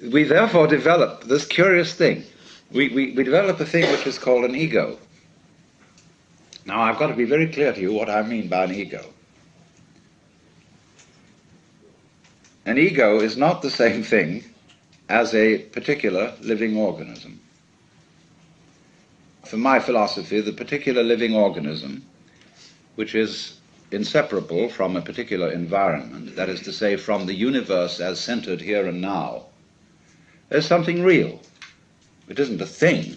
We therefore develop this curious thing. We develop a thing which is called an ego. Now, I've got to be very clear to you what I mean by an ego. An ego is not the same thing as a particular living organism. For my philosophy, the particular living organism, which is inseparable from a particular environment, that is to say, from the universe as centered here and now, is something real. It isn't a thing.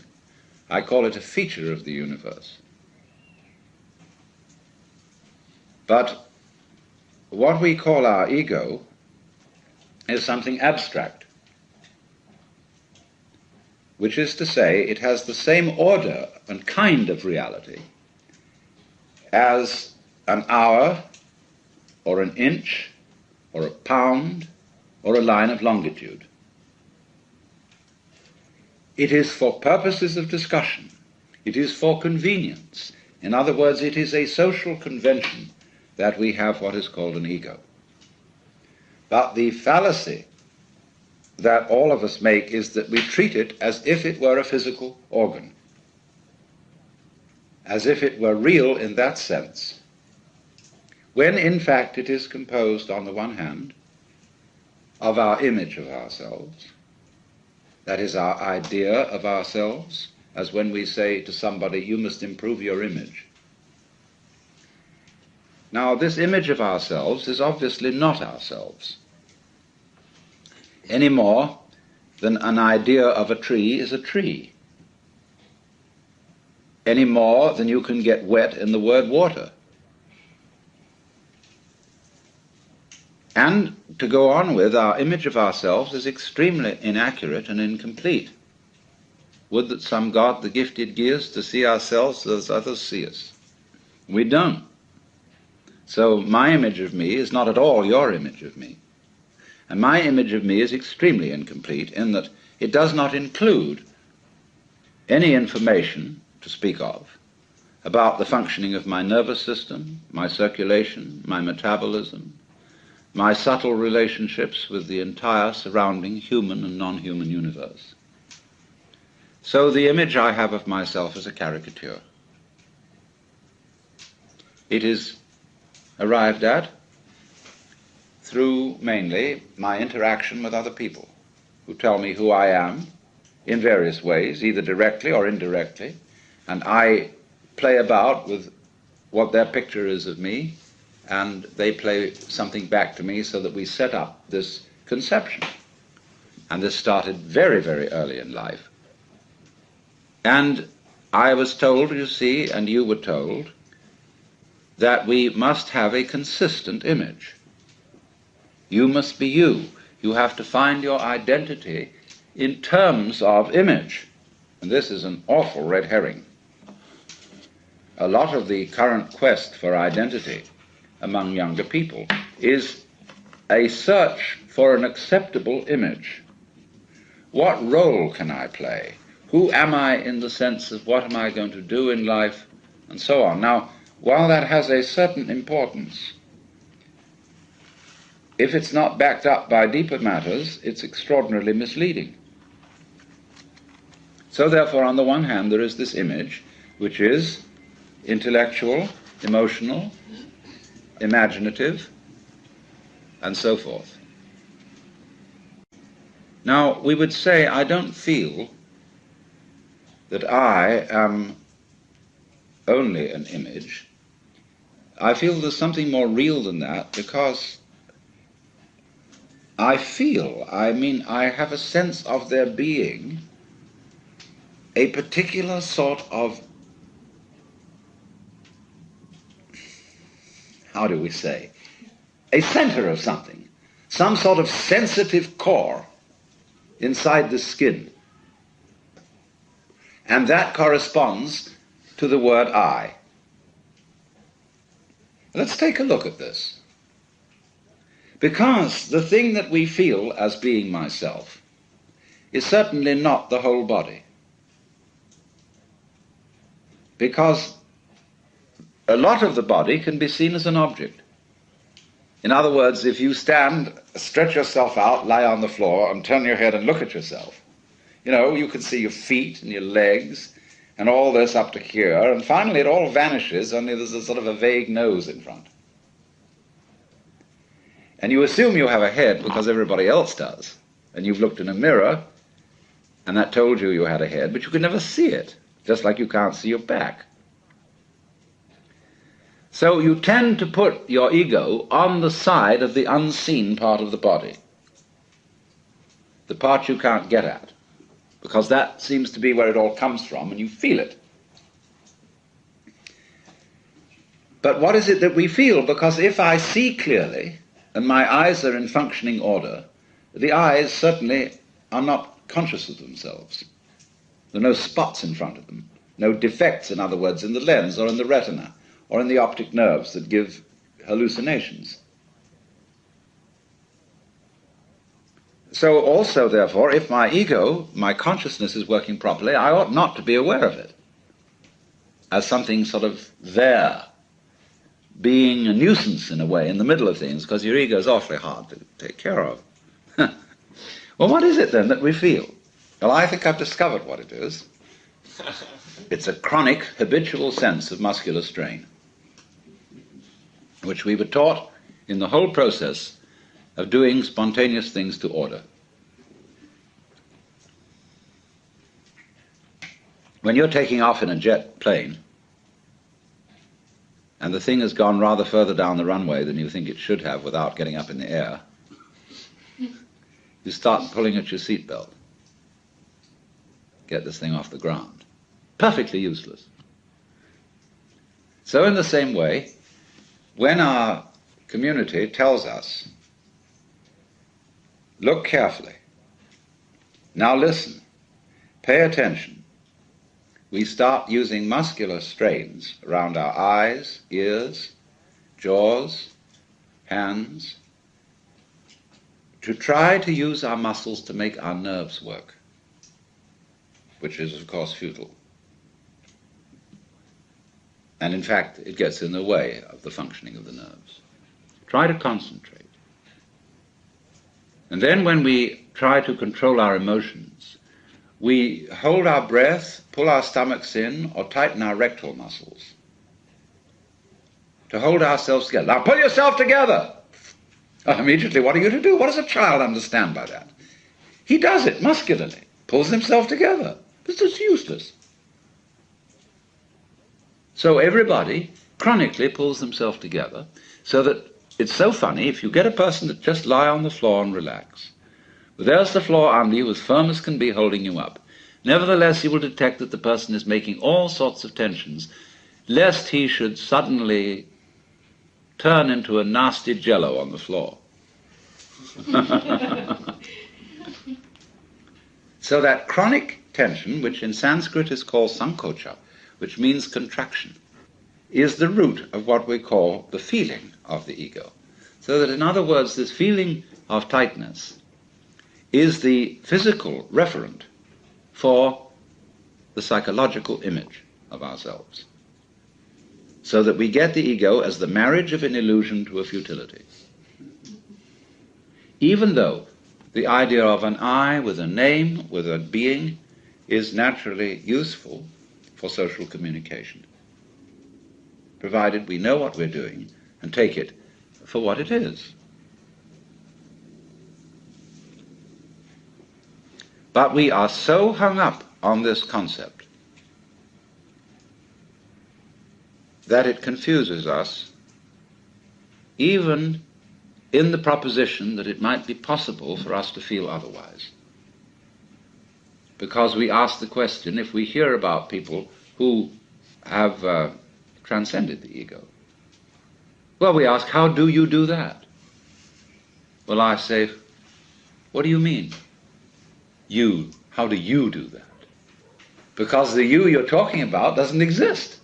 I call it a feature of the universe. But what we call our ego is something abstract, which is to say, it has the same order and kind of reality as an hour, or an inch, or a pound, or a line of longitude. It is for purposes of discussion. It is for convenience. In other words, it is a social convention that we have what is called an ego. But the fallacy that all of us make is that we treat it as if it were a physical organ, as if it were real in that sense, when in fact it is composed, on the one hand, of our image of ourselves, that is, our idea of ourselves, as when we say to somebody, you must improve your image. Now, this image of ourselves is obviously not ourselves, any more than an idea of a tree is a tree, any more than you can get wet in the word water. And to go on with, our image of ourselves is extremely inaccurate and incomplete. Would that some God the gifted give us to see ourselves as others see us. We don't. So my image of me is not at all your image of me. And my image of me is extremely incomplete in that it does not include any information to speak of about the functioning of my nervous system, my circulation, my metabolism, my subtle relationships with the entire surrounding human and non-human universe. So the image I have of myself is a caricature. It is arrived at through mainly my interaction with other people who tell me who I am in various ways, either directly or indirectly, and I play about with what their picture is of me, and they play something back to me so that we set up this conception. And this started very, very early in life. And I was told, you see, and you were told, that we must have a consistent image. You must be you. You have to find your identity in terms of image. And this is an awful red herring. A lot of the current quest for identity among younger people is a search for an acceptable image. What role can I play? Who am I in the sense of what am I going to do in life, and so on. Now, while that has a certain importance, if it's not backed up by deeper matters, it's extraordinarily misleading. So therefore, on the one hand, there is this image, which is intellectual, emotional, imaginative, and so forth. Now, we would say, I don't feel that I am only an image. I feel there's something more real than that, because I have a sense of there being a particular sort of, how do we say, a center of something, some sort of sensitive core inside the skin. And that corresponds to the word I. Let's take a look at this. Because the thing that we feel as being myself is certainly not the whole body. Because a lot of the body can be seen as an object. In other words, if you stand, stretch yourself out, lie on the floor, and turn your head and look at yourself, you can see your feet and your legs and all this up to here, and finally it all vanishes, only there's a sort of a vague nose in front. And you assume you have a head because everybody else does, and you've looked in a mirror, and that told you you had a head, but you could never see it, just like you can't see your back. So you tend to put your ego on the side of the unseen part of the body, the part you can't get at, because that seems to be where it all comes from, and you feel it. But what is it that we feel? Because if I see clearly, and my eyes are in functioning order, the eyes certainly are not conscious of themselves. There are no spots in front of them, no defects, in other words, in the lens or in the retina or in the optic nerves that give hallucinations. So also, therefore, if my ego, my consciousness is working properly, I ought not to be aware of it as something sort of there, being a nuisance in a way in the middle of things, because your ego is awfully hard to take care of. Well, what is it then that we feel? Well, I think I've discovered what it is. It's a chronic, habitual sense of muscular strain, which we were taught in the whole process of doing spontaneous things to order. When you're taking off in a jet plane, and the thing has gone rather further down the runway than you think it should have without getting up in the air, you start pulling at your seatbelt. Get this thing off the ground. Perfectly useless. So in the same way, when our community tells us, look carefully, now listen, pay attention, we start using muscular strains around our eyes, ears, jaws, hands, to try to use our muscles to make our nerves work, which is, of course, futile. And in fact, it gets in the way of the functioning of the nerves. Try to concentrate. And then when we try to control our emotions, we hold our breath, pull our stomachs in, or tighten our rectal muscles to hold ourselves together. Now pull yourself together! Immediately, what are you to do? What does a child understand by that? He does it muscularly, pulls himself together. This is useless. So everybody chronically pulls themselves together, so that it's so funny, if you get a person to just lie on the floor and relax, but there's the floor under you, as firm as can be, holding you up. Nevertheless, you will detect that the person is making all sorts of tensions, lest he should suddenly turn into a nasty jello on the floor. So that chronic tension, which in Sanskrit is called sankocha, which means contraction, is the root of what we call the feeling of the ego. So that, in other words, this feeling of tightness is the physical referent for the psychological image of ourselves. So that we get the ego as the marriage of an illusion to a futility. Even though the idea of an I with a name, with a being, is naturally useful for social communication, provided we know what we're doing and take it for what it is. But we are so hung up on this concept that it confuses us, even in the proposition that it might be possible for us to feel otherwise. Because we ask the question, if we hear about people who have transcended the ego, well, we ask, how do you do that? Well, I say, what do you mean? You, how do you do that? Because the you you're talking about doesn't exist.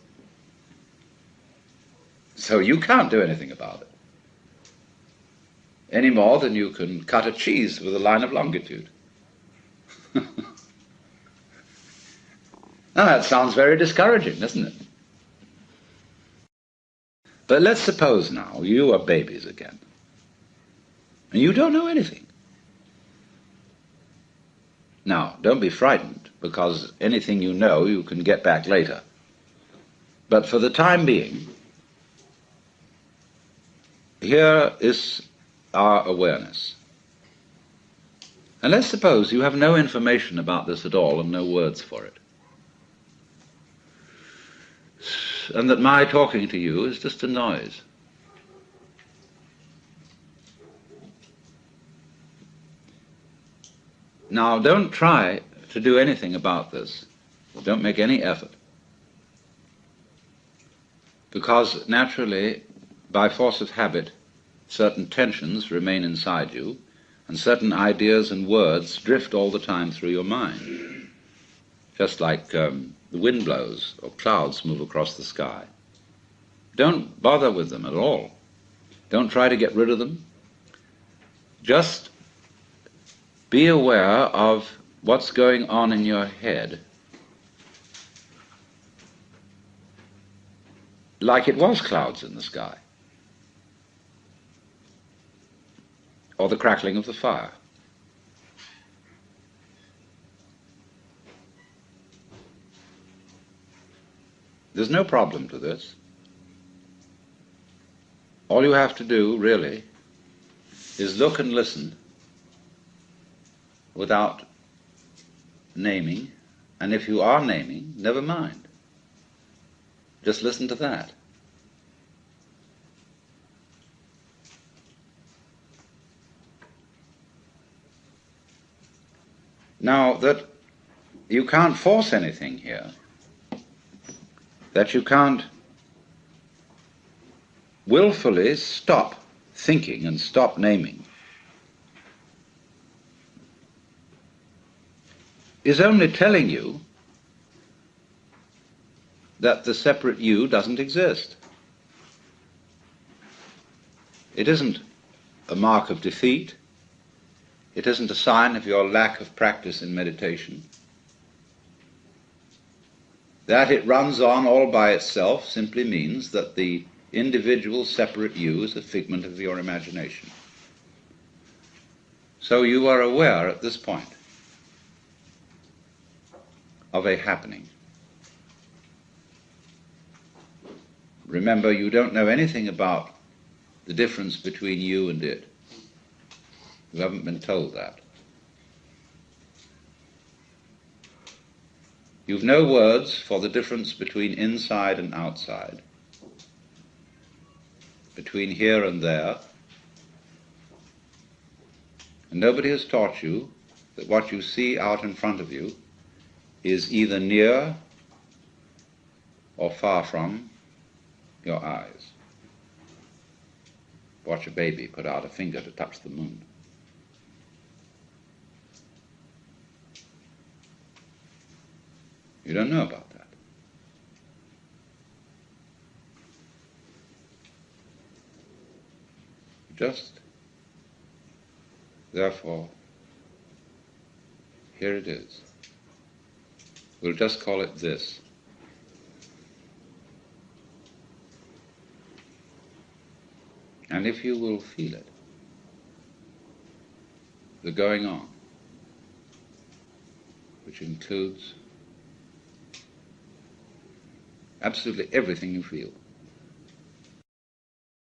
So you can't do anything about it. Any more than you can cut a cheese with a line of longitude. Now that sounds very discouraging, doesn't it? But let's suppose now you are babies again, And you don't know anything. Now, don't be frightened, because anything you know you can get back later. But for the time being, here is our awareness. And let's suppose you have no information about this at all and no words for it. And that my talking to you is just a noise. Now, don't try to do anything about this. Don't make any effort. Because naturally, by force of habit, certain tensions remain inside you, and certain ideas and words drift all the time through your mind. Just like the wind blows or clouds move across the sky. Don't bother with them at all. Don't try to get rid of them. Just be aware of what's going on in your head, like it was clouds in the sky, or the crackling of the fire. There's no problem to this. All you have to do, really, is look and listen without naming, and if you are naming, never mind. Just listen to that. Now, that you can't force anything here, that you can't willfully stop thinking and stop naming, is only telling you that the separate you doesn't exist. It isn't a mark of defeat. It isn't a sign of your lack of practice in meditation. That it runs on all by itself simply means that the individual separate you is a figment of your imagination. So you are aware at this point of a happening. Remember, you don't know anything about the difference between you and it. You haven't been told that. You've no words for the difference between inside and outside, between here and there, and nobody has taught you that what you see out in front of you is either near or far from your eyes. Watch a baby put out a finger to touch the moon. You don't know about that. Just, therefore, here it is. We'll just call it this. And if you will feel it, the going on, which includes absolutely everything you feel.